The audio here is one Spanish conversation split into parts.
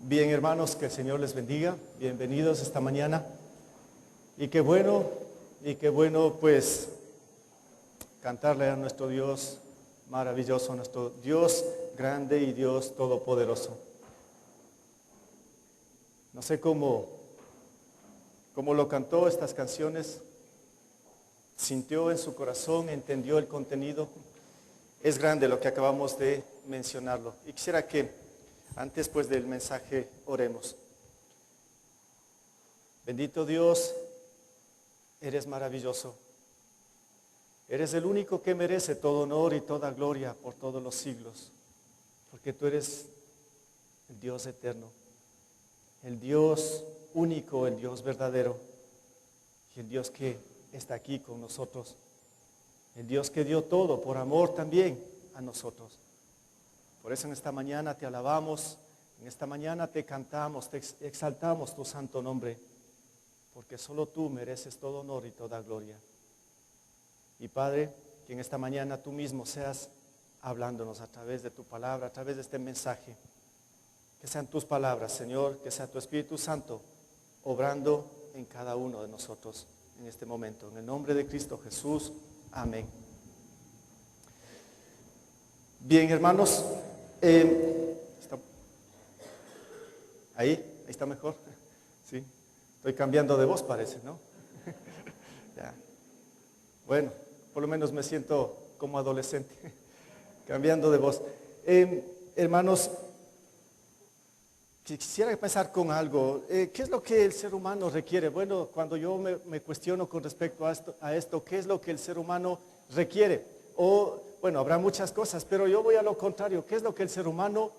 Bien, hermanos, que el Señor les bendiga. Bienvenidos esta mañana. Y qué bueno, pues cantarle a nuestro Dios maravilloso, nuestro Dios grande y Dios todopoderoso. No sé cómo lo cantó estas canciones, sintió en su corazón, entendió el contenido. Es grande lo que acabamos de mencionarlo. Y quisiera que antes pues del mensaje oremos. Bendito Dios, eres maravilloso. Eres el único que merece todo honor y toda gloria por todos los siglos. Porque tú eres el Dios eterno, el Dios único, el Dios verdadero. Y el Dios que está aquí con nosotros. El Dios que dio todo por amor también a nosotros. Por eso en esta mañana te alabamos, en esta mañana te cantamos, te exaltamos tu santo nombre, porque solo tú mereces todo honor y toda gloria. Y Padre, que en esta mañana tú mismo seas hablándonos a través de tu palabra, a través de este mensaje. Que sean tus palabras, Señor, que sea tu Espíritu Santo obrando en cada uno de nosotros en este momento. En el nombre de Cristo Jesús, amén. Bien, hermanos, ahí está mejor. Sí, estoy cambiando de voz, parece, ¿no? Ya. Bueno, por lo menos me siento como adolescente, cambiando de voz. Hermanos, quisiera empezar con algo. ¿Qué es lo que el ser humano requiere? Bueno, cuando yo me cuestiono con respecto a esto, ¿qué es lo que el ser humano requiere? Bueno, habrá muchas cosas, pero yo voy a lo contrario. ¿Qué es lo que el ser humano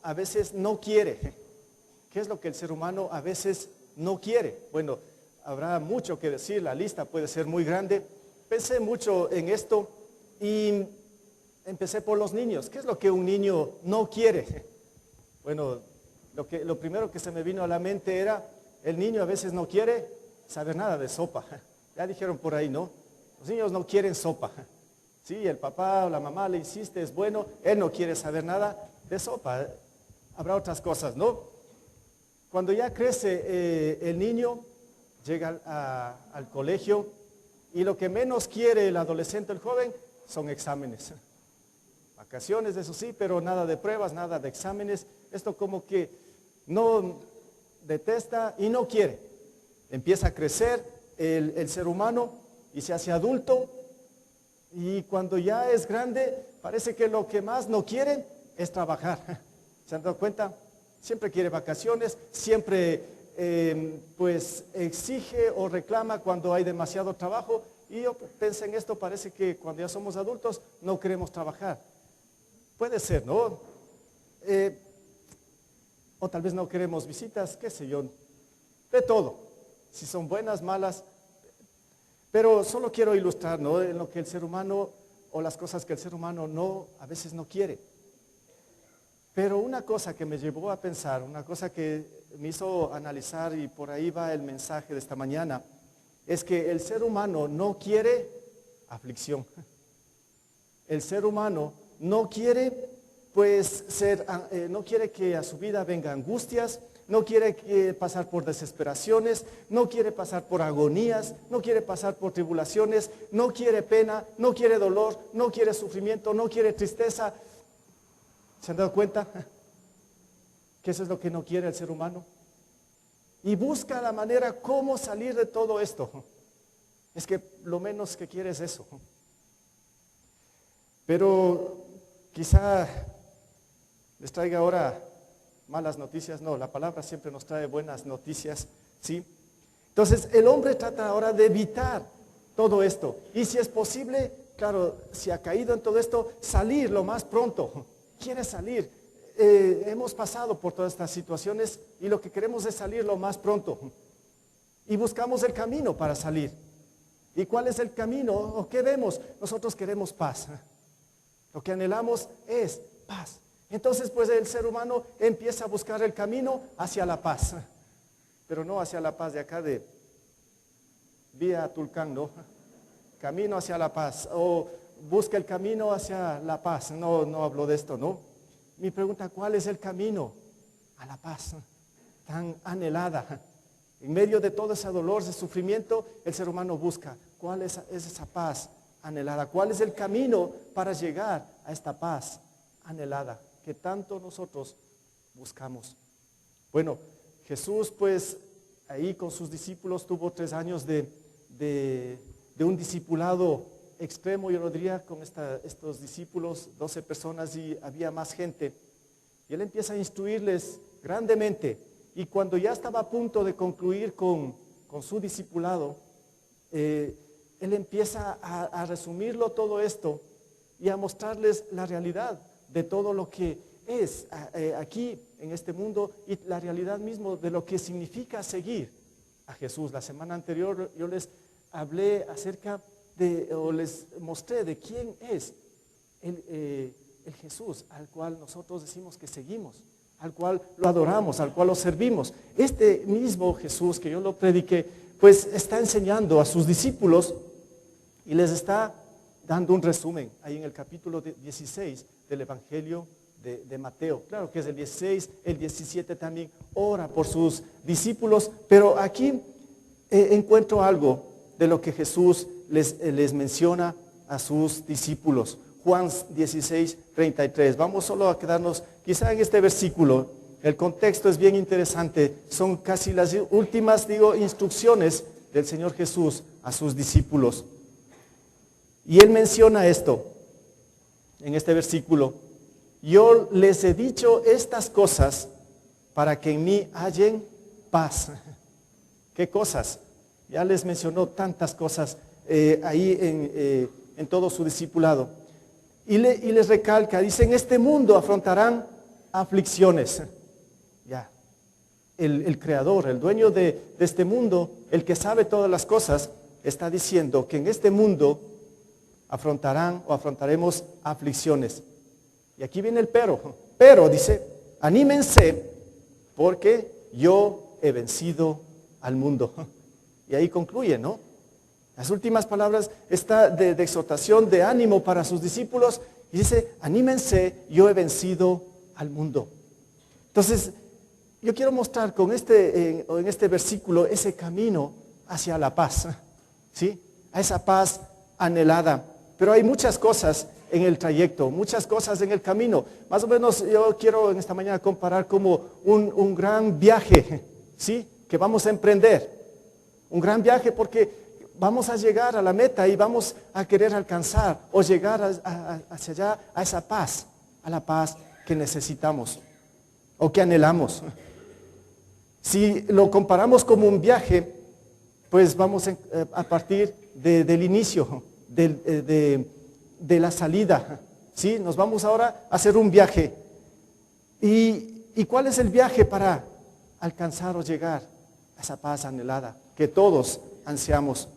a veces no quiere? ¿Qué es lo que el ser humano a veces no quiere? Bueno, habrá mucho que decir, la lista puede ser muy grande. Pensé mucho en esto y empecé por los niños. ¿Qué es lo que un niño no quiere? Bueno, lo primero que se me vino a la mente era, el niño a veces no quiere saber nada de sopa. Ya dijeron por ahí, ¿no? Los niños no quieren sopa. Sí, el papá o la mamá le insiste, es bueno, él no quiere saber nada de sopa. Habrá otras cosas, ¿no? Cuando ya crece el niño, llega al colegio y lo que menos quiere el adolescente, el joven, son exámenes. Vacaciones, eso sí, pero nada de pruebas, nada de exámenes. Esto como que no detesta y no quiere. Empieza a crecer el ser humano y se hace adulto. Y cuando ya es grande, parece que lo que más no quiere es trabajar. ¿Se han dado cuenta? Siempre quiere vacaciones, siempre pues exige o reclama cuando hay demasiado trabajo. Y yo pensé en esto, parece que cuando ya somos adultos no queremos trabajar. Puede ser, ¿no? O tal vez no queremos visitas, qué sé yo. De todo. Si son buenas, malas. Pero solo quiero ilustrar, ¿no?, en lo que el ser humano o las cosas que el ser humano a veces no quiere. Pero una cosa que me llevó a pensar, una cosa que me hizo analizar y por ahí va el mensaje de esta mañana, es que el ser humano no quiere aflicción. El ser humano no quiere pues no quiere que a su vida venga angustias, no quiere pasar por desesperaciones, no quiere pasar por agonías, no quiere pasar por tribulaciones, no quiere pena, no quiere dolor, no quiere sufrimiento, no quiere tristeza. ¿Se han dado cuenta? Que eso es lo que no quiere el ser humano. Y busca la manera cómo salir de todo esto. Es que lo menos que quiere es eso. Pero quizá les traiga ahora malas noticias. No, la palabra siempre nos trae buenas noticias, ¿sí? Entonces el hombre trata ahora de evitar todo esto. Y si es posible, claro, si ha caído en todo esto, salir lo más pronto. Quiere salir. Hemos pasado por todas estas situaciones y lo que queremos es salir lo más pronto. Y buscamos el camino para salir. ¿Y cuál es el camino? ¿O qué vemos? Nosotros queremos paz. Lo que anhelamos es paz. Entonces pues el ser humano empieza a buscar el camino hacia la paz, pero no hacia la paz de acá de vía Tulcán, no, camino hacia la paz, o busca el camino hacia la paz. No hablo de esto, ¿no? Mi pregunta, ¿cuál es el camino a la paz tan anhelada. En medio de todo ese dolor, ese sufrimiento, el ser humano busca cuál es esa paz anhelada, cuál es el camino para llegar a esta paz anhelada que tanto nosotros buscamos. Bueno, Jesús pues ahí con sus discípulos tuvo 3 años de un discipulado extremo, yo lo diría, con estos discípulos, 12 personas y había más gente. Y él empieza a instruirles grandemente. Y cuando ya estaba a punto de concluir con su discipulado, él empieza a resumirlo todo esto y a mostrarles la realidad de todo lo que es aquí en este mundo y la realidad mismo de lo que significa seguir a Jesús. La semana anterior yo les hablé acerca o les mostré de quién es el Jesús al cual nosotros decimos que seguimos, al cual lo adoramos, al cual lo servimos. Este mismo Jesús que yo lo prediqué, pues está enseñando a sus discípulos y les está dando un resumen ahí en el capítulo 16 del Evangelio de Mateo. Claro que es el 16, el 17 también ora por sus discípulos, pero aquí encuentro algo de lo que Jesús les menciona a sus discípulos. Juan 16, 33. Vamos solo a quedarnos quizá en este versículo. El contexto es bien interesante. Son casi las últimas, instrucciones del Señor Jesús a sus discípulos. Y Él menciona esto en este versículo. Yo les he dicho estas cosas para que en mí hallen paz. ¿Qué cosas? Ya les mencionó tantas cosas ahí en todo su discipulado. Y les recalca, dice, en este mundo afrontarán aflicciones. Ya, el creador, el dueño de este mundo, el que sabe todas las cosas, está diciendo que en este mundo afrontaremos aflicciones. Y aquí viene el pero dice, anímense porque yo he vencido al mundo. Y ahí concluye, ¿no? Las últimas palabras está de exhortación, de ánimo para sus discípulos. Y dice, anímense, yo he vencido al mundo. Entonces, yo quiero mostrar en este versículo ese camino hacia la paz, ¿sí? A esa paz anhelada. Pero hay muchas cosas en el trayecto, muchas cosas en el camino. Más o menos yo quiero en esta mañana comparar como un gran viaje, ¿sí? Que vamos a emprender. Un gran viaje porque vamos a llegar a la meta y vamos a querer alcanzar o llegar hacia allá a esa paz, a la paz que necesitamos o que anhelamos. Si lo comparamos como un viaje, pues vamos a partir del inicio, de la salida, ¿sí? Nos vamos ahora a hacer un viaje. ¿Y cuál es el viaje para alcanzar o llegar a esa paz anhelada que todos ansiamos?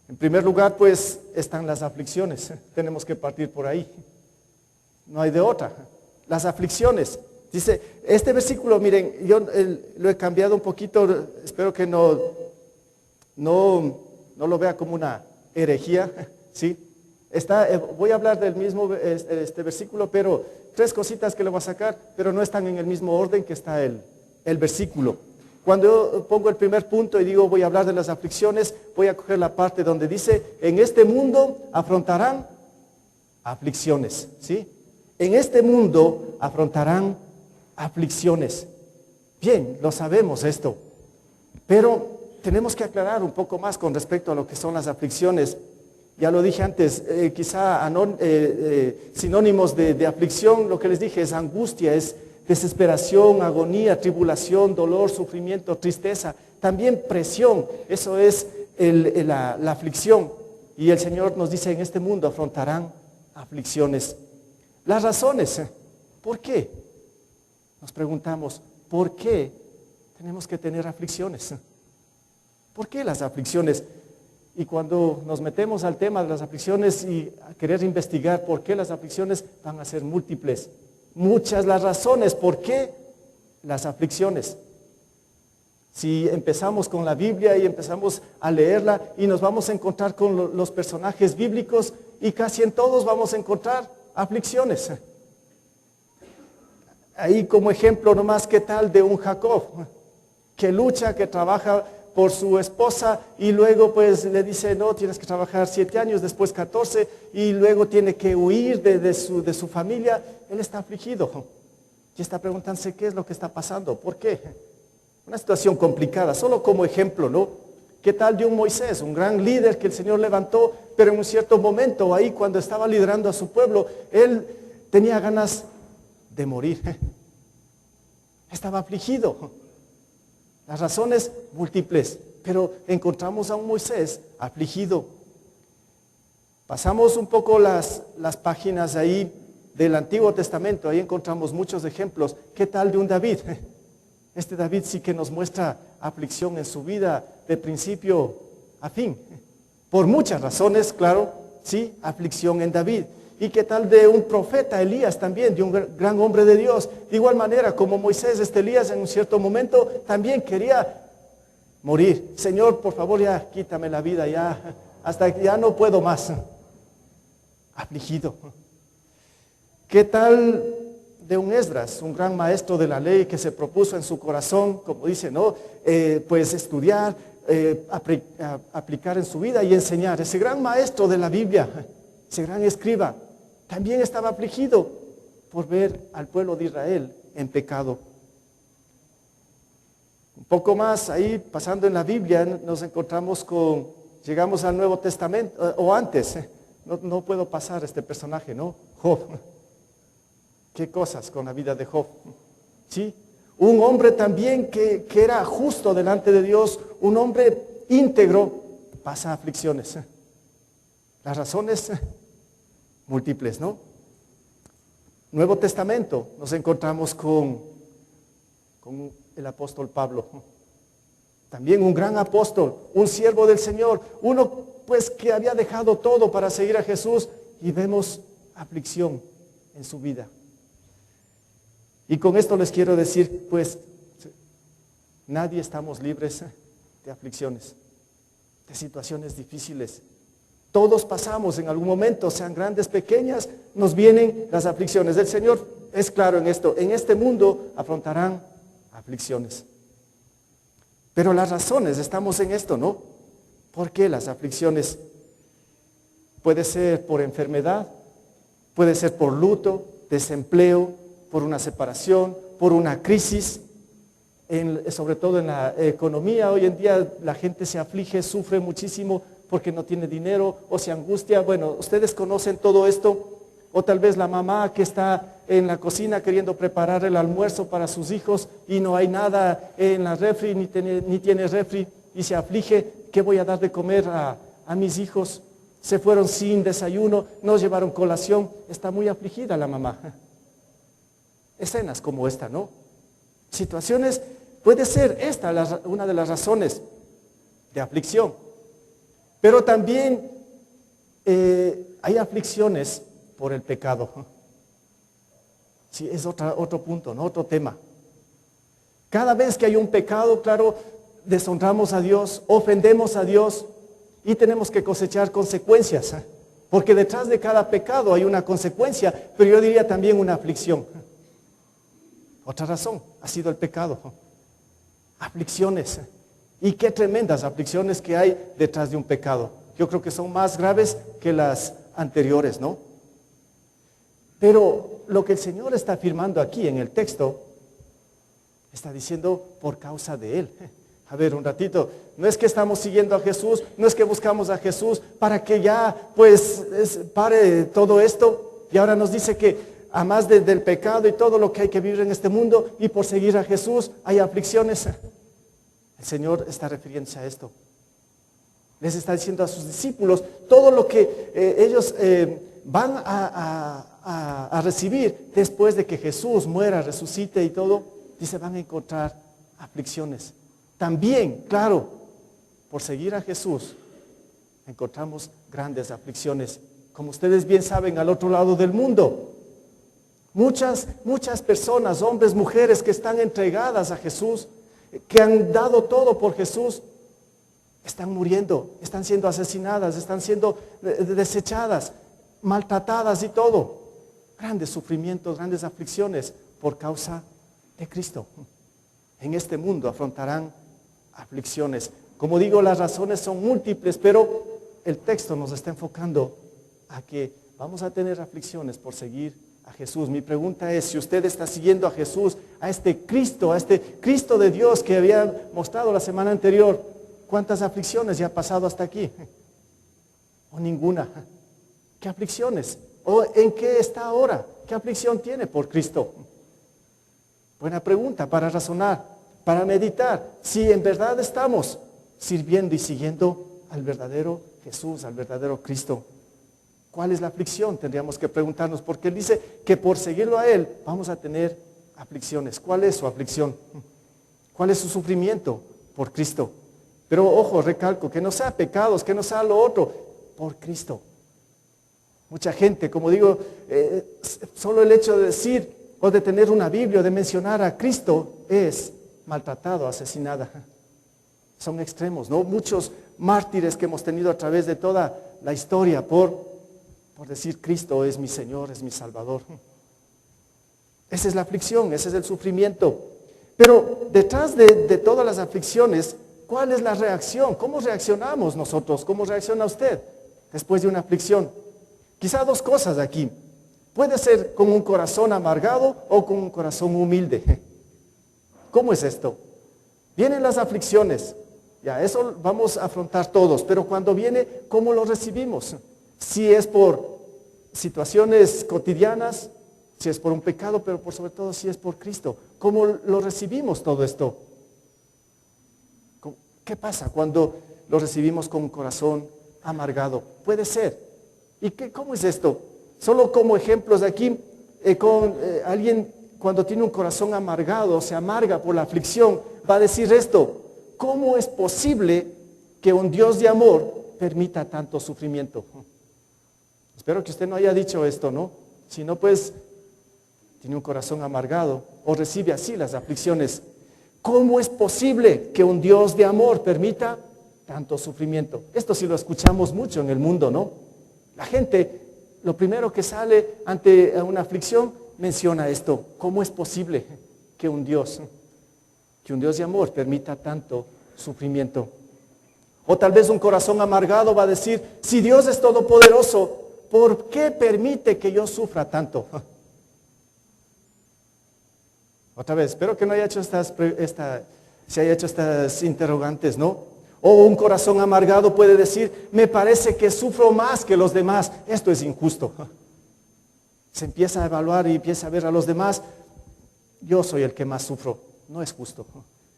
En primer lugar, pues, están las aflicciones. Tenemos que partir por ahí. No hay de otra. Las aflicciones. Dice, este versículo, miren, yo lo he cambiado un poquito, espero que no lo vea como una herejía, ¿sí? Voy a hablar del mismo este versículo, pero 3 cositas que le voy a sacar, pero no están en el mismo orden que está el versículo. Cuando yo pongo el primer punto y digo voy a hablar de las aflicciones, voy a coger la parte donde dice, en este mundo afrontarán aflicciones, ¿sí? En este mundo afrontarán aflicciones. Bien, lo sabemos esto, pero tenemos que aclarar un poco más con respecto a lo que son las aflicciones. Ya lo dije antes, quizá sinónimos de aflicción, lo que les dije es angustia, es desesperación, agonía, tribulación, dolor, sufrimiento, tristeza, también presión. Eso es la aflicción. Y el Señor nos dice, en este mundo afrontarán aflicciones. Las razones, ¿por qué? Nos preguntamos, ¿por qué tenemos que tener aflicciones? ¿Por qué las aflicciones? Y cuando nos metemos al tema de las aflicciones y a querer investigar por qué las aflicciones, van a ser múltiples. Muchas las razones por qué las aflicciones. Si empezamos con la Biblia y empezamos a leerla y nos vamos a encontrar con los personajes bíblicos y casi en todos vamos a encontrar aflicciones. ahí como ejemplo nomás, ¿qué tal de un Jacob? Que lucha, que trabaja por su esposa y luego pues le dice, no, tienes que trabajar 7 años, después 14 y luego tiene que huir de su familia. Él está afligido y está preguntándose qué es lo que está pasando, ¿por qué? Una situación complicada, solo como ejemplo, ¿no? ¿Qué tal de un Moisés, un gran líder que el Señor levantó, pero en un cierto momento ahí cuando estaba liderando a su pueblo, él tenía ganas de morir, estaba afligido. Las razones múltiples, pero encontramos a un Moisés afligido. Pasamos un poco las páginas ahí del Antiguo Testamento, ahí encontramos muchos ejemplos. ¿Qué tal de un David? Este David sí que nos muestra aflicción en su vida de principio a fin. Por muchas razones, claro, sí, aflicción en David. ¿Y qué tal de un profeta, Elías también, de un gran hombre de Dios? De igual manera, como Moisés, Elías en un cierto momento también quería morir. Señor, por favor, ya quítame la vida, ya, hasta que ya no puedo más. Afligido. ¿Qué tal de un Esdras, un gran maestro de la ley que se propuso en su corazón, como dice, ¿no? Pues estudiar, aplicar en su vida y enseñar? Ese gran maestro de la Biblia, ese gran escriba, también estaba afligido por ver al pueblo de Israel en pecado. Un poco más ahí, pasando en la Biblia, nos encontramos llegamos al Nuevo Testamento, o antes, no puedo pasar este personaje, ¿no? Job. ¿Qué cosas con la vida de Job? ¿Sí? Un hombre también que era justo delante de Dios, un hombre íntegro, pasa aflicciones. Las razones múltiples, ¿no? Nuevo Testamento, nos encontramos con el apóstol Pablo. También un gran apóstol, un siervo del Señor, uno pues que había dejado todo para seguir a Jesús y vemos aflicción en su vida. Y con esto les quiero decir, pues, nadie estamos libres de aflicciones, de situaciones difíciles. Todos pasamos en algún momento, sean grandes, pequeñas, nos vienen las aflicciones. El Señor es claro en esto, en este mundo afrontarán aflicciones. Pero las razones, estamos en esto, ¿no? ¿Por qué las aflicciones? Puede ser por enfermedad, puede ser por luto, desempleo, por una separación, por una crisis, sobre todo en la economía. Hoy en día la gente se aflige, sufre muchísimo porque no tiene dinero o se angustia. Bueno, ustedes conocen todo esto. O tal vez la mamá que está en la cocina queriendo preparar el almuerzo para sus hijos y no hay nada en la refri, ni tiene refri y se aflige. ¿Qué voy a dar de comer a mis hijos? Se fueron sin desayuno, no llevaron colación. Está muy afligida la mamá. Escenas como esta, ¿no? Situaciones, puede ser esta una de las razones de aflicción. Pero también hay aflicciones por el pecado. Sí, es otro punto, ¿no? Otro tema. Cada vez que hay un pecado, claro, deshonramos a Dios, ofendemos a Dios y tenemos que cosechar consecuencias. Porque detrás de cada pecado hay una consecuencia, pero yo diría también una aflicción. Otra razón ha sido el pecado. Aflicciones. Y qué tremendas aflicciones que hay detrás de un pecado. Yo creo que son más graves que las anteriores, ¿no? Pero lo que el Señor está afirmando aquí en el texto, está diciendo por causa de Él. A ver, un ratito, no es que estamos siguiendo a Jesús, no es que buscamos a Jesús para que ya pues pare todo esto. Y ahora nos dice que a más del pecado y todo lo que hay que vivir en este mundo y por seguir a Jesús hay aflicciones. El Señor está refiriéndose a esto. Les está diciendo a sus discípulos todo lo que ellos van a recibir después de que Jesús muera, resucite y todo. Dice, van a encontrar aflicciones. También, claro, por seguir a Jesús encontramos grandes aflicciones. Como ustedes bien saben, al otro lado del mundo, muchas personas, hombres, mujeres que están entregadas a Jesús, que han dado todo por Jesús, están muriendo, están siendo asesinadas, están siendo desechadas, maltratadas y todo. Grandes sufrimientos, grandes aflicciones por causa de Cristo. En este mundo afrontarán aflicciones. Como digo, las razones son múltiples, pero el texto nos está enfocando a que vamos a tener aflicciones por seguir a Jesús. Mi pregunta es, si usted está siguiendo a Jesús, a este Cristo de Dios que había mostrado la semana anterior, ¿cuántas aflicciones ya ha pasado hasta aquí? ¿O ninguna? ¿Qué aflicciones? ¿O en qué está ahora? ¿Qué aflicción tiene por Cristo? Buena pregunta para razonar, para meditar, si en verdad estamos sirviendo y siguiendo al verdadero Jesús, al verdadero Cristo. ¿Cuál es la aflicción? Tendríamos que preguntarnos, porque Él dice que por seguirlo a Él vamos a tener aflicciones. ¿Cuál es su aflicción? ¿Cuál es su sufrimiento por Cristo? Pero ojo, recalco, que no sea pecados, que no sea lo otro, por Cristo. Mucha gente, como digo, solo el hecho de decir o de tener una Biblia, de mencionar a Cristo, es maltratado, asesinada. Son extremos, ¿no? Muchos mártires que hemos tenido a través de toda la historia por decir Cristo es mi Señor, es mi Salvador. Esa es la aflicción, ese es el sufrimiento. Pero detrás de todas las aflicciones, ¿cuál es la reacción? ¿Cómo reaccionamos nosotros? ¿Cómo reacciona usted después de una aflicción? Quizá dos cosas aquí. Puede ser con un corazón amargado o con un corazón humilde. ¿Cómo es esto? Vienen las aflicciones, ya eso vamos a afrontar todos, pero cuando viene, ¿cómo lo recibimos? Si es por situaciones cotidianas, si es por un pecado, pero por sobre todo si es por Cristo. ¿Cómo lo recibimos todo esto? ¿Qué pasa cuando lo recibimos con un corazón amargado? Puede ser. ¿Y cómo es esto? Solo como ejemplos de aquí, alguien cuando tiene un corazón amargado, se amarga por la aflicción, va a decir esto: ¿cómo es posible que un Dios de amor permita tanto sufrimiento? Espero que usted no haya dicho esto, ¿no? Si no, pues tiene un corazón amargado o recibe así las aflicciones. ¿Cómo es posible que un Dios de amor permita tanto sufrimiento? Esto sí lo escuchamos mucho en el mundo, ¿no? La gente, lo primero que sale ante una aflicción, menciona esto: ¿cómo es posible que un Dios de amor permita tanto sufrimiento? O tal vez un corazón amargado va a decir: si Dios es todopoderoso, ¿por qué permite que yo sufra tanto? Otra vez, espero que no haya hecho se haya hecho estas interrogantes, ¿no? O un corazón amargado puede decir: me parece que sufro más que los demás, esto es injusto. Se empieza a evaluar y empieza a ver a los demás: yo soy el que más sufro, no es justo,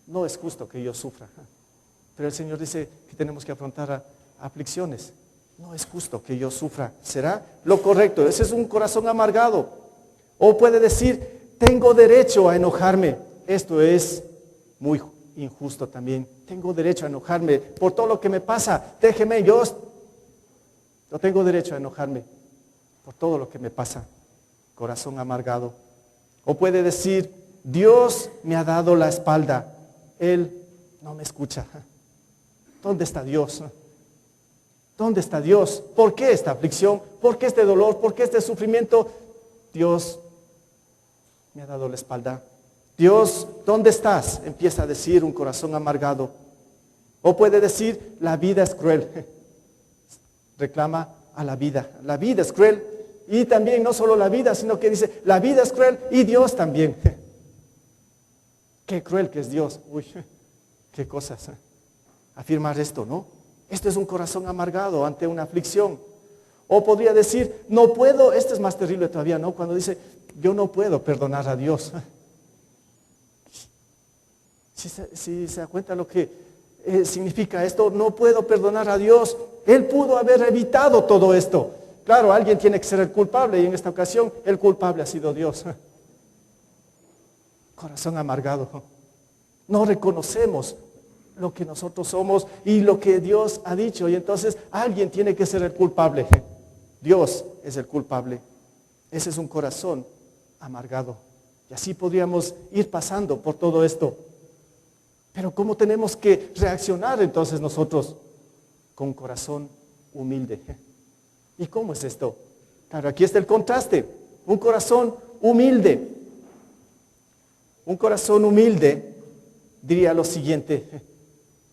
no es justo que yo sufra. Pero el Señor dice que tenemos que afrontar aflicciones. No es justo que yo sufra. ¿Será lo correcto? Ese es un corazón amargado. O puede decir: tengo derecho a enojarme. Esto es muy injusto también. Tengo derecho a enojarme por todo lo que me pasa. Déjeme, yo tengo derecho a enojarme por todo lo que me pasa. Corazón amargado. O puede decir: Dios me ha dado la espalda. Él no me escucha. ¿Dónde está Dios? ¿Dónde está Dios? ¿Por qué esta aflicción? ¿Por qué este dolor? ¿Por qué este sufrimiento? Dios me ha dado la espalda. Dios, ¿dónde estás? Empieza a decir un corazón amargado. O puede decir: la vida es cruel. Reclama a la vida. La vida es cruel. Y también no solo la vida, sino que dice: la vida es cruel y Dios también. Qué cruel que es Dios. Uy, qué cosas. Afirmar esto, ¿no? Esto es un corazón amargado ante una aflicción. O podría decir: no puedo, esto es más terrible todavía, ¿no? Cuando dice: yo no puedo perdonar a Dios. Si se da cuenta lo que significa esto: no puedo perdonar a Dios. Él pudo haber evitado todo esto. Claro, alguien tiene que ser el culpable y en esta ocasión el culpable ha sido Dios. Corazón amargado. No reconocemos lo que nosotros somos y lo que Dios ha dicho, y entonces alguien tiene que ser el culpable. Dios es el culpable. Ese es un corazón amargado. Y así podríamos ir pasando por todo esto. Pero ¿cómo tenemos que reaccionar entonces nosotros? Con un corazón humilde. ¿Y cómo es esto? Claro, aquí está el contraste. Un corazón humilde. Un corazón humilde diría lo siguiente: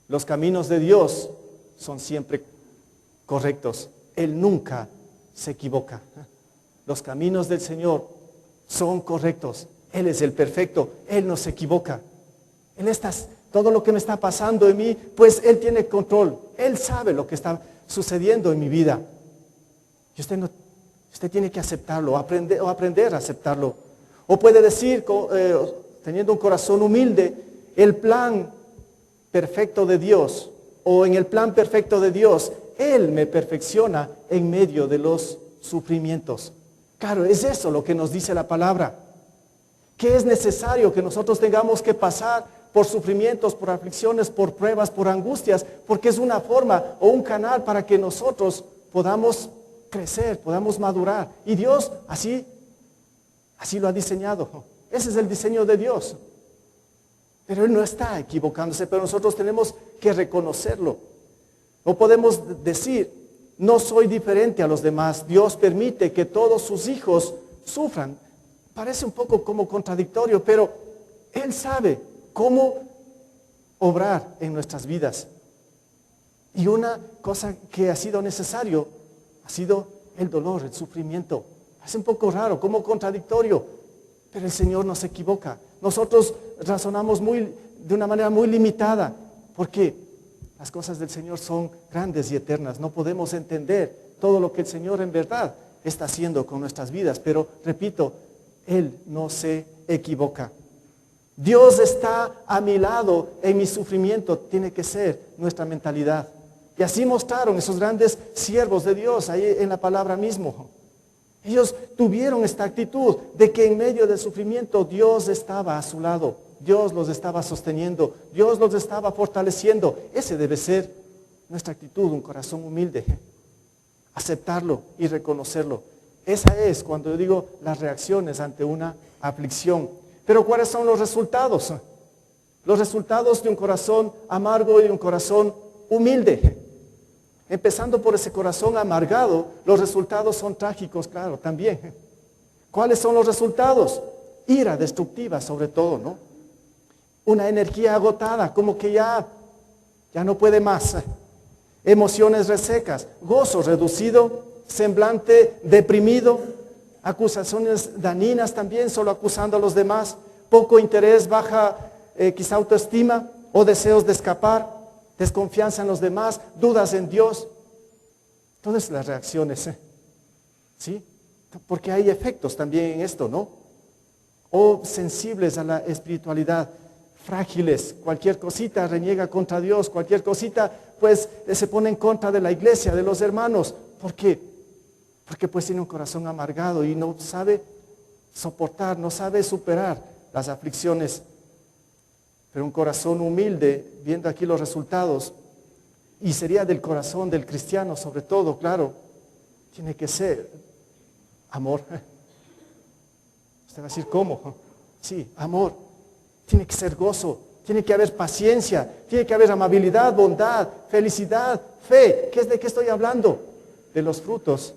los caminos de Dios son siempre correctos. Él nunca se equivoca. Los caminos del Señor son correctos. Él es el perfecto. Él no se equivoca. Todo lo que me está pasando en mí, pues Él tiene control. Él sabe lo que está sucediendo en mi vida. Y usted tiene que aceptarlo, aprender a aceptarlo. O puede decir, teniendo un corazón humilde, el plan perfecto de Dios, o en el plan perfecto de Dios, Él me perfecciona en medio de los sufrimientos. Claro, es eso lo que nos dice la palabra. Que es necesario que nosotros tengamos que pasar por sufrimientos, por aflicciones, por pruebas, por angustias, porque es una forma o un canal para que nosotros podamos crecer, podamos madurar. Y Dios así lo ha diseñado. Ese es el diseño de Dios. Pero Él no está equivocándose, pero nosotros tenemos que reconocerlo. No podemos decir, no soy diferente a los demás. Dios permite que todos sus hijos sufran. Parece un poco como contradictorio, pero Él sabe cómo obrar en nuestras vidas. Y una cosa que ha sido necesario ha sido el dolor, el sufrimiento. Parece un poco raro, como contradictorio, pero el Señor no se equivoca. Nosotros razonamos de una manera muy limitada, porque las cosas del Señor son grandes y eternas. No podemos entender todo lo que el Señor en verdad está haciendo con nuestras vidas, pero repito, Él no se equivoca. Dios está a mi lado en mi sufrimiento, tiene que ser nuestra mentalidad. Y así mostraron esos grandes siervos de Dios ahí en la palabra mismo. Ellos tuvieron esta actitud de que en medio del sufrimiento Dios estaba a su lado. Dios los estaba sosteniendo, Dios los estaba fortaleciendo. Ese debe ser nuestra actitud, un corazón humilde. Aceptarlo y reconocerlo. Esa es, cuando yo digo, las reacciones ante una aflicción. Pero ¿cuáles son los resultados? Los resultados de un corazón amargo y un corazón humilde. Empezando por ese corazón amargado, los resultados son trágicos, claro, también. ¿Cuáles son los resultados? Ira destructiva, sobre todo, ¿no? Una energía agotada, como que ya no puede más. Emociones resecas, gozo reducido, semblante deprimido, acusaciones dañinas también, solo acusando a los demás, poco interés, baja quizá autoestima o deseos de escapar, desconfianza en los demás, dudas en Dios. Todas las reacciones, ¿sí? Porque hay efectos también en esto, ¿no? O sensibles a la espiritualidad, frágiles, cualquier cosita reniega contra Dios, cualquier cosita pues se pone en contra de la iglesia, de los hermanos. ¿Por qué? Porque pues tiene un corazón amargado y no sabe soportar, no sabe superar las aflicciones. Pero un corazón humilde, viendo aquí los resultados, y sería del corazón del cristiano sobre todo, claro, tiene que ser amor. Usted va a decir, ¿cómo? Sí, amor. Tiene que ser gozo, tiene que haber paciencia, tiene que haber amabilidad, bondad, felicidad, fe. ¿De qué estoy hablando? De los frutos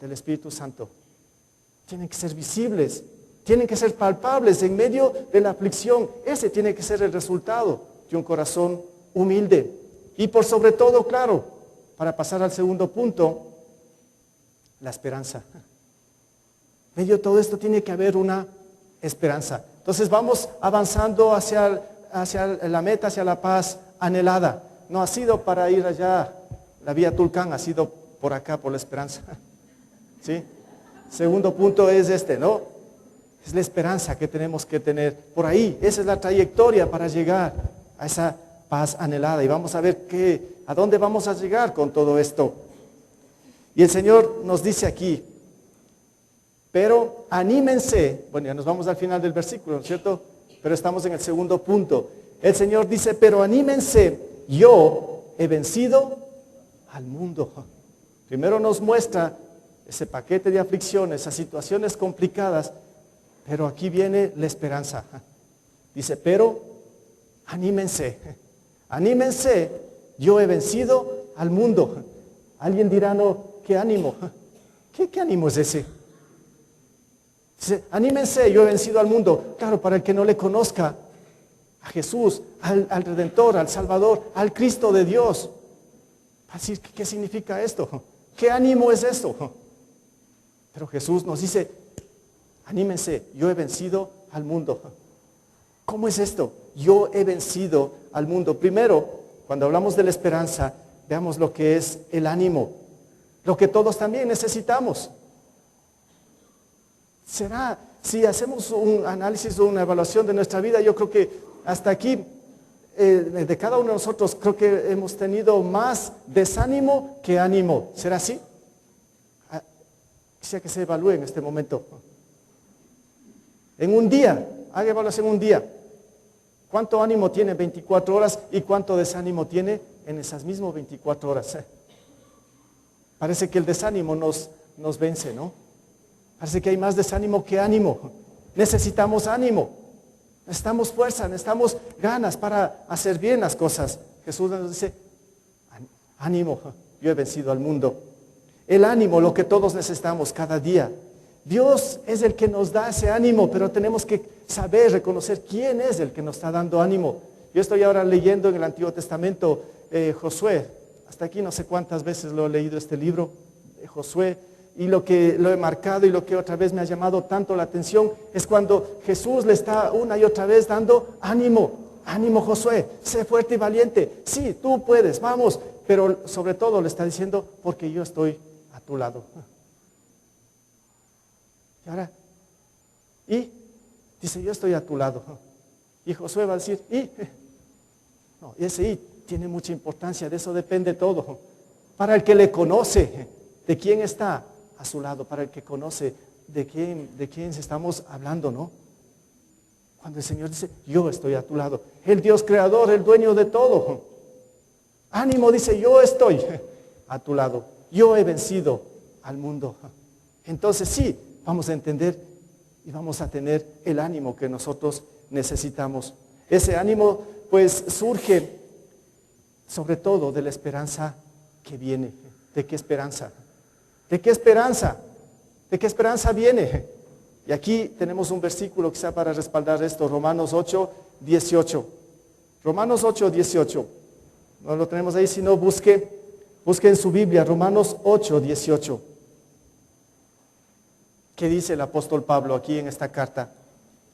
del Espíritu Santo. Tienen que ser visibles, tienen que ser palpables en medio de la aflicción. Ese tiene que ser el resultado de un corazón humilde. Y por sobre todo, claro, para pasar al segundo punto, la esperanza. En medio de todo esto tiene que haber una esperanza. Entonces vamos avanzando hacia la meta, hacia la paz anhelada. No ha sido para ir allá, la vía Tulcán, ha sido por acá, por la esperanza. ¿Sí? Segundo punto es ¿no? Es la esperanza que tenemos que tener. Por ahí, esa es la trayectoria para llegar a esa paz anhelada. Y vamos a ver a dónde vamos a llegar con todo esto. Y el Señor nos dice aquí, pero anímense. Bueno, ya nos vamos al final del versículo, ¿no es cierto? Pero estamos en el segundo punto. El Señor dice, pero anímense, yo he vencido al mundo. Primero nos muestra ese paquete de aflicciones, esas situaciones complicadas, pero aquí viene la esperanza. Dice, pero anímense, anímense, yo he vencido al mundo. Alguien dirá, no, ¿qué ánimo? ¿Qué ánimo es ese? Dice, anímense, yo he vencido al mundo. Claro, para el que no le conozca a Jesús, al Redentor, al Salvador, al Cristo de Dios, va a decir, ¿qué significa esto? ¿Qué ánimo es esto? Pero Jesús nos dice, anímense, yo he vencido al mundo. ¿Cómo es esto? Yo he vencido al mundo. Primero, cuando hablamos de la esperanza, veamos lo que es el ánimo, lo que todos también necesitamos. ¿Será? Si hacemos un análisis o una evaluación de nuestra vida, yo creo que hasta aquí, de cada uno de nosotros, creo que hemos tenido más desánimo que ánimo. ¿Será así? Quisiera que se evalúe en este momento. En un día, haga evaluación en un día. ¿Cuánto ánimo tiene 24 horas y cuánto desánimo tiene en esas mismas 24 horas? Parece que el desánimo nos vence, ¿no? Parece que hay más desánimo que ánimo. Necesitamos ánimo, necesitamos fuerza, necesitamos ganas para hacer bien las cosas. Jesús nos dice, ánimo, yo he vencido al mundo. El ánimo, lo que todos necesitamos cada día. Dios es el que nos da ese ánimo, pero tenemos que saber, reconocer quién es el que nos está dando ánimo. Yo estoy ahora leyendo en el Antiguo Testamento Josué. Hasta aquí no sé cuántas veces lo he leído este libro de Josué. Y lo que lo he marcado y lo que otra vez me ha llamado tanto la atención es cuando Jesús le está una y otra vez dando ánimo. Ánimo, Josué, sé fuerte y valiente. Sí, tú puedes, vamos. Pero sobre todo le está diciendo, porque yo estoy a tu lado. Y ahora, dice, yo estoy a tu lado. Y Josué va a decir, no, ese tiene mucha importancia, de eso depende todo. Para el que le conoce, ¿de quién está a su lado? Para el que conoce de quién estamos hablando, ¿no? Cuando el Señor dice, yo estoy a tu lado, el Dios creador, el dueño de todo. Ánimo, dice, yo estoy a tu lado, yo he vencido al mundo. Entonces sí, vamos a entender y vamos a tener el ánimo que nosotros necesitamos. Ese ánimo pues surge sobre todo de la esperanza que viene. ¿De qué esperanza? ¿De qué esperanza? ¿De qué esperanza viene? Y aquí tenemos un versículo quizá para respaldar esto, Romanos 8, 18. Romanos 8, 18. No lo tenemos ahí, sino busque en su Biblia, Romanos 8, 18. ¿Qué dice el apóstol Pablo aquí en esta carta?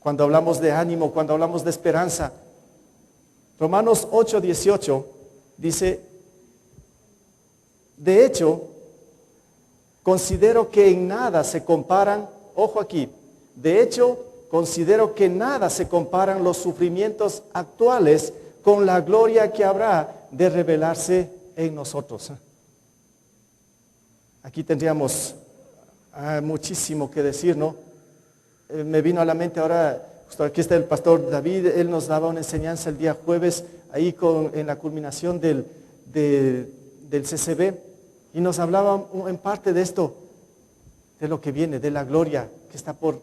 Cuando hablamos de ánimo, cuando hablamos de esperanza. Romanos 8, 18 dice, de hecho, considero que en nada se comparan, ojo aquí, de hecho, considero que nada se comparan los sufrimientos actuales con la gloria que habrá de revelarse en nosotros. Aquí tendríamos muchísimo que decir, ¿no? Me vino a la mente ahora, justo aquí está el pastor David, él nos daba una enseñanza el día jueves, ahí en la culminación del CCB, y nos hablaba en parte de esto, de lo que viene, de la gloria que está por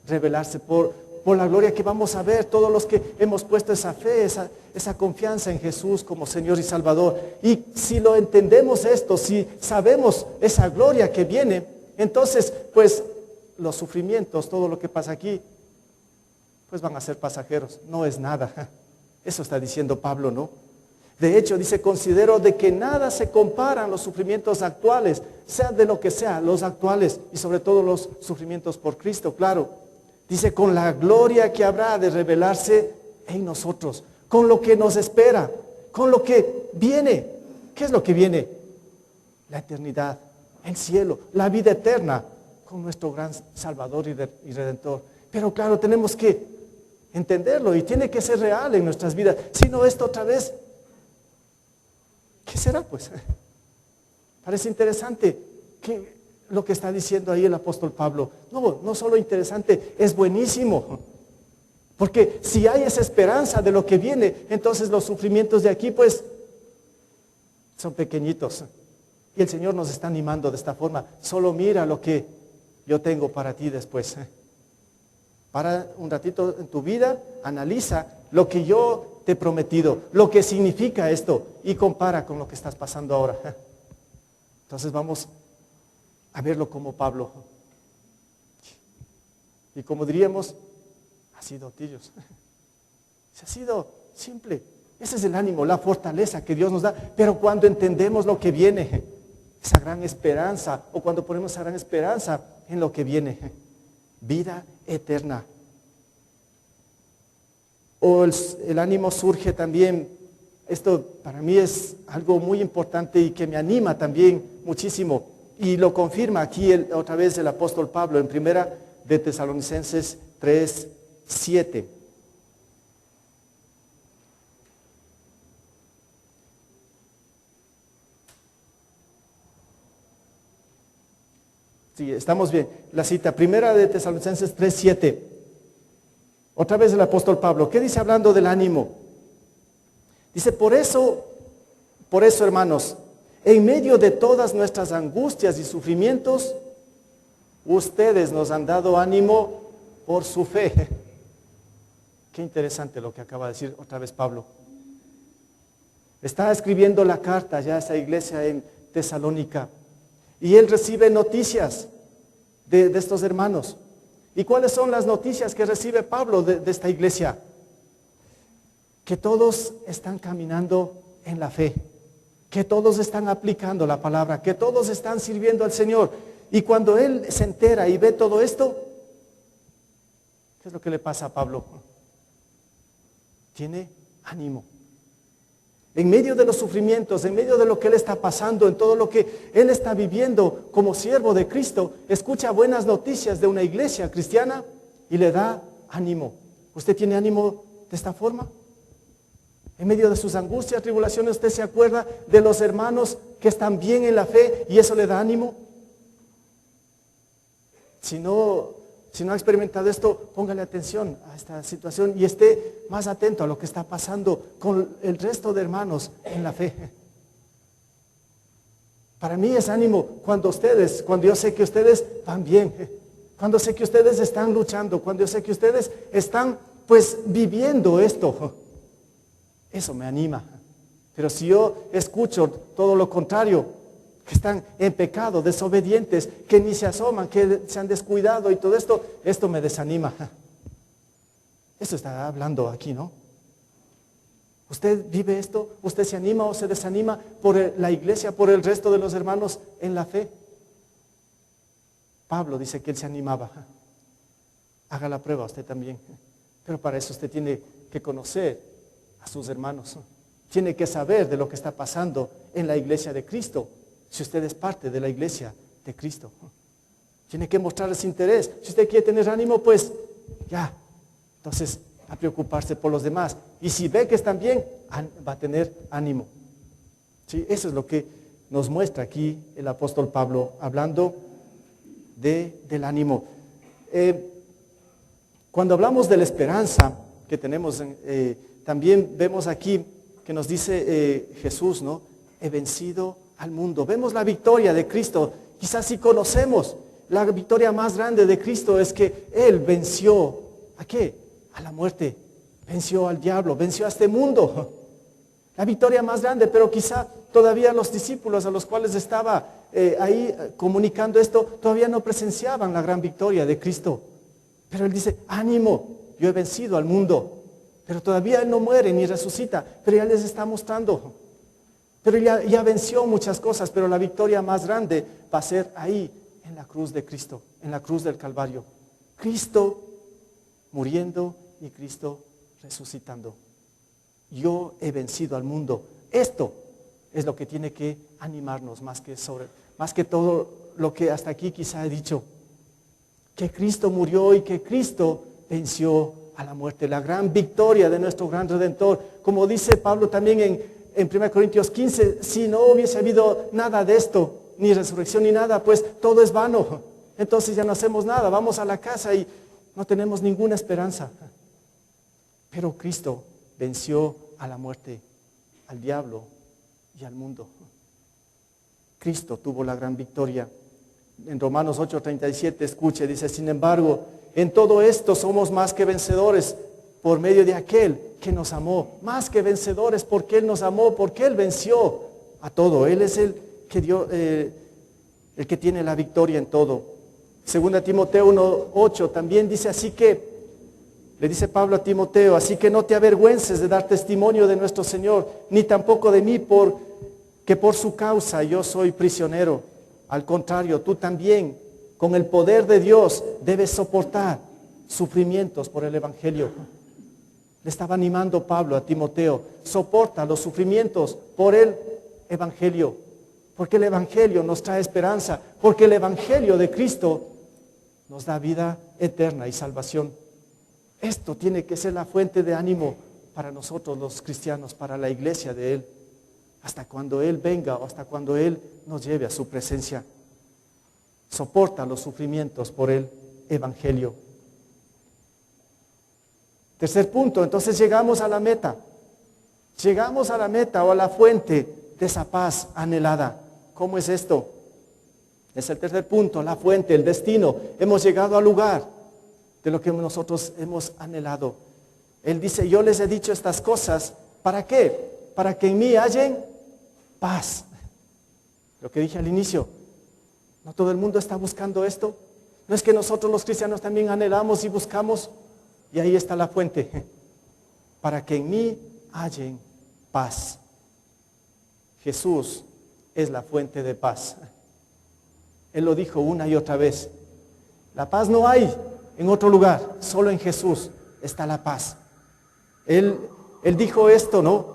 revelarse, por la gloria que vamos a ver, todos los que hemos puesto esa fe, esa confianza en Jesús como Señor y Salvador. Y si lo entendemos esto, si sabemos esa gloria que viene, entonces pues los sufrimientos, todo lo que pasa aquí, pues van a ser pasajeros, no es nada. Eso está diciendo Pablo, ¿no? De hecho, dice, considero de que nada se comparan los sufrimientos actuales, sea de lo que sea, los actuales y sobre todo los sufrimientos por Cristo, claro. Dice, con la gloria que habrá de revelarse en nosotros, con lo que nos espera, con lo que viene. ¿Qué es lo que viene? La eternidad, el cielo, la vida eterna con nuestro gran Salvador y Redentor. Pero claro, tenemos que entenderlo y tiene que ser real en nuestras vidas. Si no, esto otra vez, ¿qué será pues? Parece interesante lo que está diciendo ahí el apóstol Pablo. No solo interesante, es buenísimo. Porque si hay esa esperanza de lo que viene, entonces los sufrimientos de aquí pues son pequeñitos. Y el Señor nos está animando de esta forma. Solo mira lo que yo tengo para ti después. Para un ratito en tu vida, analiza lo que yo te he prometido, lo que significa esto y compara con lo que estás pasando ahora. Entonces vamos a verlo como Pablo. Y como diríamos, ha sido tiros. Se ha sido simple. Ese es el ánimo, la fortaleza que Dios nos da. Pero cuando entendemos lo que viene, esa gran esperanza, o cuando ponemos esa gran esperanza en lo que viene, vida eterna. O el ánimo surge también, esto para mí es algo muy importante y que me anima también muchísimo. Y lo confirma aquí otra vez el apóstol Pablo en primera de Tesalonicenses 3:7. Sí, estamos bien. La cita, primera de Tesalonicenses 3:7. Otra vez el apóstol Pablo. ¿Qué dice hablando del ánimo? Dice, por eso, hermanos, en medio de todas nuestras angustias y sufrimientos, ustedes nos han dado ánimo por su fe. Qué interesante lo que acaba de decir otra vez Pablo. Está escribiendo la carta ya a esa iglesia en Tesalónica. Y él recibe noticias de estos hermanos. ¿Y cuáles son las noticias que recibe Pablo de esta iglesia? Que todos están caminando en la fe, que todos están aplicando la palabra, que todos están sirviendo al Señor. Y cuando él se entera y ve todo esto, ¿qué es lo que le pasa a Pablo? Tiene ánimo. En medio de los sufrimientos, en medio de lo que él está pasando, en todo lo que él está viviendo como siervo de Cristo, escucha buenas noticias de una iglesia cristiana y le da ánimo. ¿Usted tiene ánimo de esta forma? En medio de sus angustias, tribulaciones, ¿usted se acuerda de los hermanos que están bien en la fe y eso le da ánimo? Si no ha experimentado esto, póngale atención a esta situación y esté más atento a lo que está pasando con el resto de hermanos en la fe. Para mí es ánimo cuando yo sé que ustedes van bien, cuando sé que ustedes están luchando, cuando yo sé que ustedes están pues viviendo esto. Eso me anima. Pero si yo escucho todo lo contrario, que están en pecado, desobedientes, que ni se asoman, que se han descuidado y todo esto me desanima. Eso está hablando aquí, ¿no? ¿Usted vive esto? ¿Usted se anima o se desanima por la iglesia, por el resto de los hermanos en la fe? Pablo dice que él se animaba. Haga la prueba usted también. Pero para eso usted tiene que conocer a sus hermanos. Tiene que saber de lo que está pasando en la iglesia de Cristo. Si usted es parte de la iglesia de Cristo, tiene que mostrarles interés. Si usted quiere tener ánimo, pues ya, entonces a preocuparse por los demás. Y si ve que están bien, va a tener ánimo. ¿Sí? Eso es lo que nos muestra aquí el apóstol Pablo, hablando del ánimo. Cuando hablamos de la esperanza que tenemos, también vemos aquí que nos dice Jesús, ¿no? He vencido al mundo. Vemos la victoria de Cristo. Quizás si conocemos la victoria más grande de Cristo es que Él venció, ¿a qué? A la muerte, venció al diablo, venció a este mundo. La victoria más grande, pero quizá todavía los discípulos a los cuales estaba ahí comunicando esto, todavía no presenciaban la gran victoria de Cristo. Pero Él dice, ánimo, yo he vencido al mundo. Pero todavía Él no muere ni resucita, pero ya les está mostrando. Pero ya venció muchas cosas, pero la victoria más grande va a ser ahí, en la cruz de Cristo, en la cruz del Calvario. Cristo muriendo y Cristo resucitando. Yo he vencido al mundo. Esto es lo que tiene que animarnos más que todo lo que hasta aquí quizá he dicho. Que Cristo murió y que Cristo venció a la muerte. La gran victoria de nuestro gran Redentor. Como dice Pablo también en 1 Corintios 15, si no hubiese habido nada de esto, ni resurrección ni nada, pues todo es vano. Entonces ya no hacemos nada, vamos a la casa y no tenemos ninguna esperanza. Pero Cristo venció a la muerte, al diablo y al mundo. Cristo tuvo la gran victoria. En Romanos 8:37, escuche, dice, sin embargo, en todo esto somos más que vencedores por medio de aquel que nos amó. Más que vencedores porque Él nos amó, porque Él venció a todo. Él es el que tiene la victoria en todo. Segunda Timoteo 1:8 también dice, así que, le dice Pablo a Timoteo, así que no te avergüences de dar testimonio de nuestro Señor, ni tampoco de mí, porque por su causa yo soy prisionero. Al contrario, tú también, con el poder de Dios, debes soportar sufrimientos por el Evangelio. Le estaba animando Pablo a Timoteo, soporta los sufrimientos por el Evangelio, porque el Evangelio nos trae esperanza, porque el Evangelio de Cristo nos da vida eterna y salvación. Esto tiene que ser la fuente de ánimo para nosotros los cristianos, para la iglesia de Él, hasta cuando Él venga o hasta cuando Él nos lleve a su presencia. Soporta los sufrimientos por el Evangelio. Tercer punto, entonces llegamos a la meta. Llegamos a la meta o a la fuente de esa paz anhelada. ¿Cómo es esto? Es el tercer punto, la fuente, el destino. Hemos llegado al lugar de lo que nosotros hemos anhelado. Él dice, yo les he dicho estas cosas, ¿para qué? Para que en mí hallen paz. Lo que dije al inicio, ¿no todo el mundo está buscando esto? ¿No es que nosotros los cristianos también anhelamos y buscamos? Y ahí está la fuente, para que en mí hallen paz. Jesús es la fuente de paz. Él lo dijo una y otra vez. La paz no hay en otro lugar, solo en Jesús está la paz. Él dijo esto, ¿no?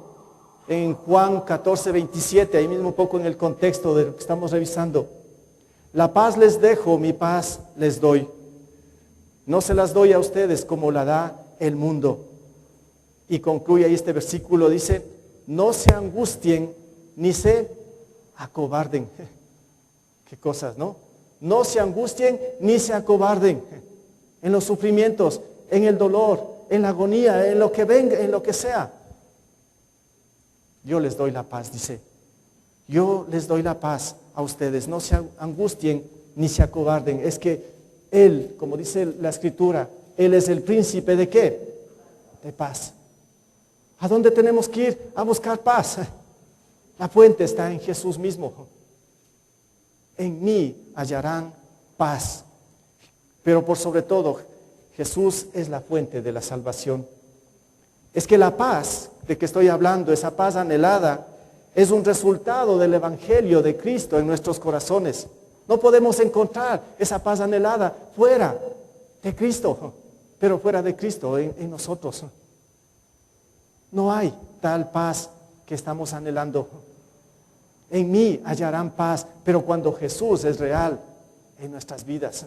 En Juan 14:27, ahí mismo un poco en el contexto de lo que estamos revisando. La paz les dejo, mi paz les doy. No se las doy a ustedes como la da el mundo. Y concluye ahí este versículo, dice, no se angustien ni se acobarden. Qué cosas, ¿no? No se angustien ni se acobarden en los sufrimientos, en el dolor, en la agonía, en lo que venga, en lo que sea. Yo les doy la paz, dice. Yo les doy la paz a ustedes. No se angustien ni se acobarden. Es que Él, como dice la Escritura, Él es el príncipe ¿de qué? De paz. ¿A dónde tenemos que ir a buscar paz? La fuente está en Jesús mismo. En mí hallarán paz. Pero por sobre todo, Jesús es la fuente de la salvación. Es que la paz de que estoy hablando, esa paz anhelada, es un resultado del Evangelio de Cristo en nuestros corazones. No podemos encontrar esa paz anhelada fuera de Cristo, pero fuera de Cristo en nosotros. No hay tal paz que estamos anhelando. En mí hallarán paz, pero cuando Jesús es real en nuestras vidas,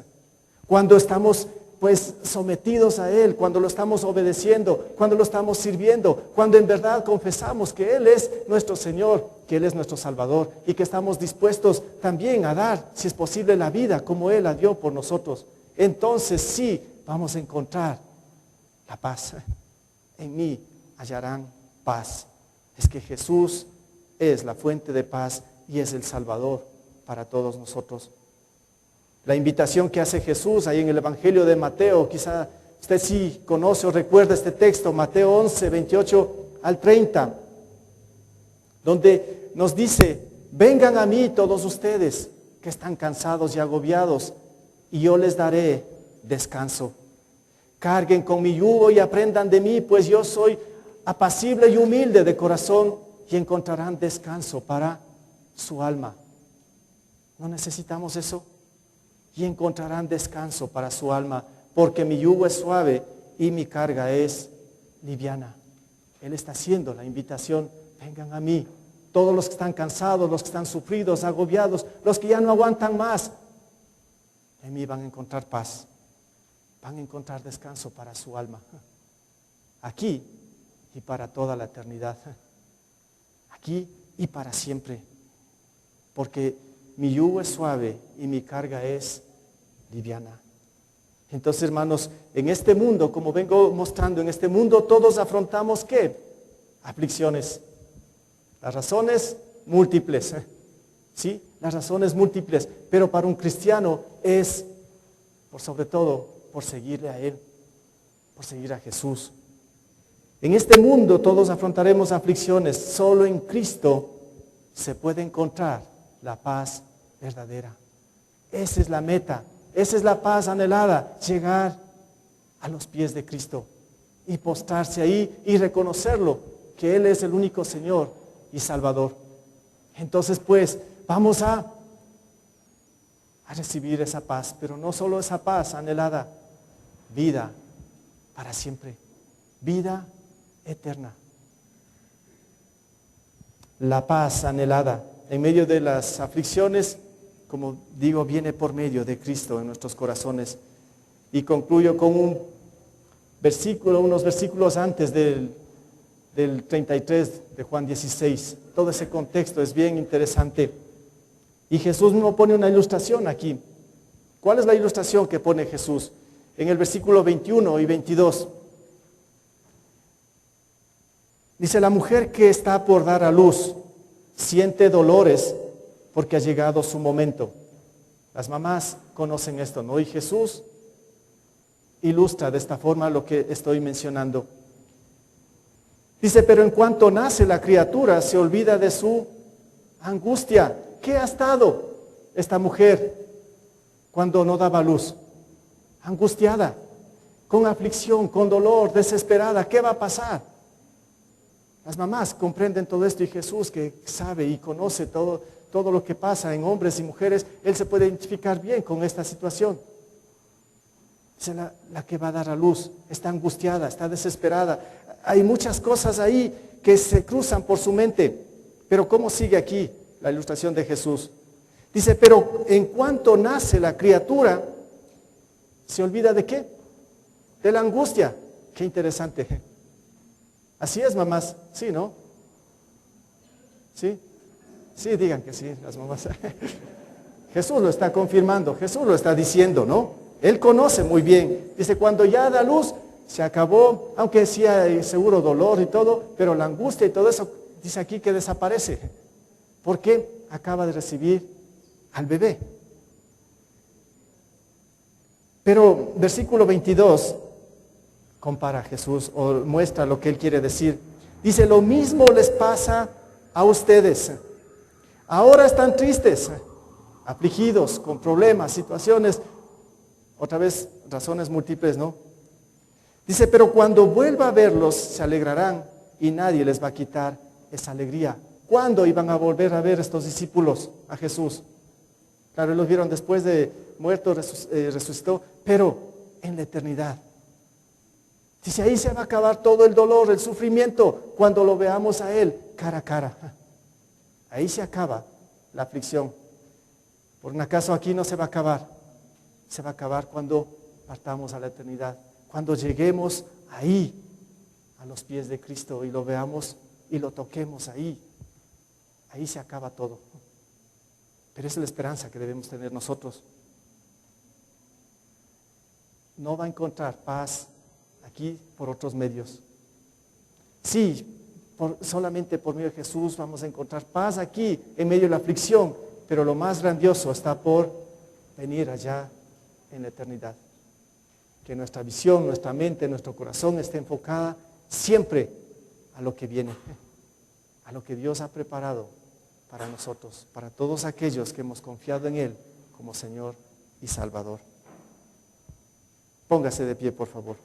cuando estamos pues sometidos a Él, cuando lo estamos obedeciendo, cuando lo estamos sirviendo, cuando en verdad confesamos que Él es nuestro Señor, que Él es nuestro Salvador y que estamos dispuestos también a dar, si es posible, la vida como Él la dio por nosotros, entonces sí vamos a encontrar la paz. En mí hallarán paz. Es que Jesús es la fuente de paz y es el Salvador para todos nosotros. La invitación que hace Jesús ahí en el Evangelio de Mateo, quizá usted sí conoce o recuerda este texto, Mateo 11, 28 al 30, donde nos dice, vengan a mí todos ustedes que están cansados y agobiados, y yo les daré descanso. Carguen con mi yugo y aprendan de mí, pues yo soy apacible y humilde de corazón, y encontrarán descanso para su alma. ¿No necesitamos eso? Y encontrarán descanso para su alma, porque mi yugo es suave y mi carga es liviana. Él está haciendo la invitación, vengan a mí, todos los que están cansados, los que están sufridos, agobiados, los que ya no aguantan más. En mí van a encontrar paz, van a encontrar descanso para su alma, aquí y para toda la eternidad, aquí y para siempre, porque mi yugo es suave y mi carga es liviana. Entonces, hermanos, en este mundo, como vengo mostrando, en este mundo todos afrontamos ¿qué? Aflicciones. Las razones múltiples, ¿sí? Las razones múltiples, pero para un cristiano es, por sobre todo, por seguirle a Él, por seguir a Jesús. En este mundo todos afrontaremos aflicciones, solo en Cristo se puede encontrar la paz verdadera. Esa es la meta Esa es la paz anhelada, llegar a los pies de Cristo y postrarse ahí y reconocerlo, que Él es el único Señor y Salvador. Entonces pues vamos a recibir esa paz, pero no solo esa paz anhelada, vida para siempre, vida eterna. La paz anhelada en medio de las aflicciones, como digo, viene por medio de Cristo en nuestros corazones. Y concluyo con un versículo, unos versículos antes del 33 de Juan 16. Todo ese contexto es bien interesante. Y Jesús mismo pone una ilustración aquí. ¿Cuál es la ilustración que pone Jesús? En el versículo 21 y 22. Dice, la mujer que está por dar a luz siente dolores porque ha llegado su momento. Las mamás conocen esto, ¿no? Y Jesús ilustra de esta forma lo que estoy mencionando. Dice, pero en cuanto nace la criatura, se olvida de su angustia. ¿Qué ha estado esta mujer cuando no daba luz? Angustiada, con aflicción, con dolor, desesperada. ¿Qué va a pasar? Las mamás comprenden todo esto y Jesús, que sabe y conoce todo lo que pasa en hombres y mujeres, Él se puede identificar bien con esta situación. Dice, la que va a dar a luz está angustiada, está desesperada. Hay muchas cosas ahí que se cruzan por su mente. Pero ¿cómo sigue aquí la ilustración de Jesús? Dice, pero en cuanto nace la criatura, ¿se olvida de qué? De la angustia. Qué interesante. Así es, mamás. Sí, ¿no? ¿Sí? Sí, digan que sí, las mamás. Jesús lo está confirmando, Jesús lo está diciendo, ¿no? Él conoce muy bien. Dice, cuando ya da luz, se acabó, aunque sí hay seguro dolor y todo, pero la angustia y todo eso, dice aquí que desaparece. ¿Por qué? Acaba de recibir al bebé. Pero versículo 22 compara a Jesús o muestra lo que Él quiere decir. Dice, lo mismo les pasa a ustedes. Ahora están tristes, afligidos, con problemas, situaciones, otra vez razones múltiples, ¿no? Dice, pero cuando vuelva a verlos, se alegrarán y nadie les va a quitar esa alegría. ¿Cuándo iban a volver a ver estos discípulos a Jesús? Claro, los vieron después de muerto, resucitó, pero en la eternidad. Dice, ahí se va a acabar todo el dolor, el sufrimiento, cuando lo veamos a Él cara a cara. Ahí se acaba la aflicción. ¿Por un acaso aquí no se va a acabar? Se va a acabar cuando partamos a la eternidad, cuando lleguemos ahí, a los pies de Cristo y lo veamos y lo toquemos ahí. Ahí se acaba todo. Pero esa es la esperanza que debemos tener nosotros. No va a encontrar paz aquí por otros medios. Sí, solamente por medio de Jesús vamos a encontrar paz aquí en medio de la aflicción, pero lo más grandioso está por venir allá en la eternidad. Que nuestra visión, nuestra mente, nuestro corazón esté enfocada siempre a lo que viene, a lo que Dios ha preparado para nosotros, para todos aquellos que hemos confiado en Él como Señor y Salvador. Póngase de pie, por favor.